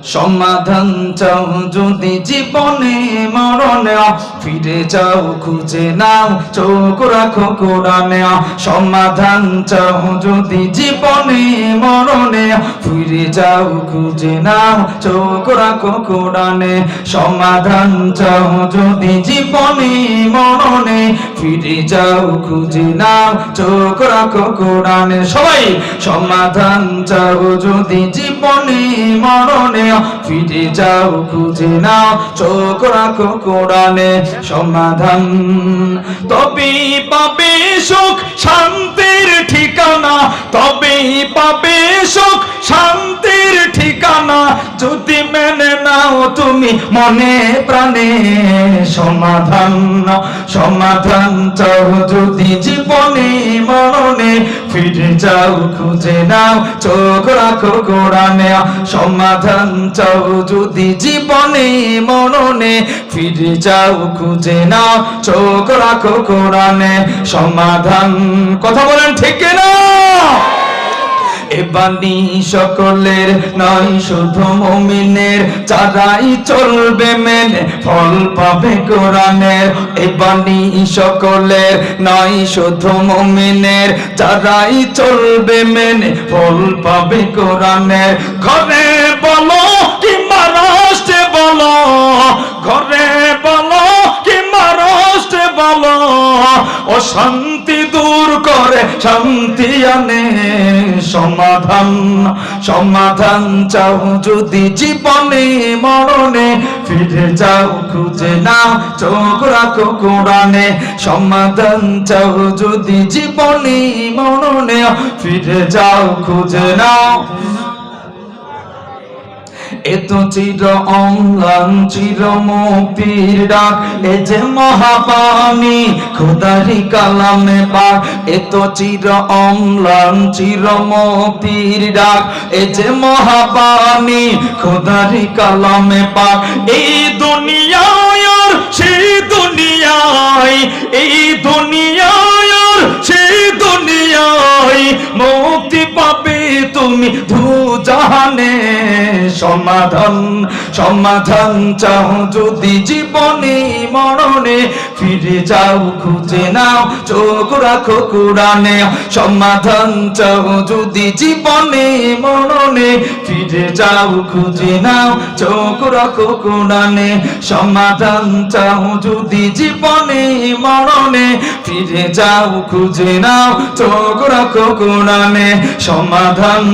সমাধান চাও যদি জীবনে মরণে, ফিরে যাও খুঁজে নাও চোখ রাখো কোরআনে। সমাধান চাও যদি জীবনে মরণে, ফিরে যাও খুঁজে নাও চোখ রাখো কোরআনে। সমাধান চাও যদি জীবনে মরণে, ফিরে যাও খুঁজে নাও চোখ রাখো কোরআনে। সবাই সমাধান চাও যদি জীবনে মরণে, ফিরে যাও খুঁজে নাও চোখ রাখো কোরআনে। সমাধান তবেই পাবে সুখ শান্তির ঠিকানা, তবেই পাবে সুখ শান্তির ঠিকানা, যদি মেনে নাও তুমি মনে প্রাণে। সমাধান সমাধান চাও যদি জীবনে মরণে, ফিরে যাও খুঁজে নাও চোখ রাখো কোরআনে। সমাধান চাও যদি জীবনে মরণে, ফিরে যাও খুঁজে নাও চোখ রাখো কোরআনে। সমাধান কথা বলেন ঠিক না? এ বাণী সকলের নয় শুধু মুমিনের, যারাই চলবে মেনে ফল পাবে কোরআনের। এ বাণী সকলের নয় শুধু মুমিনের, যারাই চলবে মেনে ফল পাবে কোরআনের। ঘরে বলো কিংবা রাষ্ট্রে বলো, ঘরে বলো কিংবা রাষ্ট্রে বলো, অশান্তি দূর করে শান্তি আনে। সমাধান সমাধান চাও যদি জীবনে মরণে, ফিরে যাও খুঁজে নাও চোখ রাখো কোরআনে। সমাধান চাও যদি জীবনে মরণে, ফিরে যাও খুঁজে নাও। এত চির অম্লান চির মুক্তির ডাক, এ যে মহাবাণী খোদারি কালামে পাক। এত চির অম্লান চির মুক্তির ডাক, এ যে মহাবাণী খোদারি কালামে পাক। এই দুনিয়ায় আর সেই দুনিয়ায়, এই দুনিয়ায় আর সেই দুনিয়ায়, মুক্তি পাবে তুমি দু জাহানে। সমাধান সমাধান চাও যদি জীবনে মরণে, ফিরে যাও খুঁজে নাও চোখ রাখো কোরআনে। সমাধান চাও যদি জীবনে মরণে, ফিরে যাও খুঁজে নাও চোখ রাখো কোরআনে। সমাধান চাও যদি জীবনে মরণে, ফিরে যাও খুঁজে নাও চোখ রাখো কোরআনে। সমাধান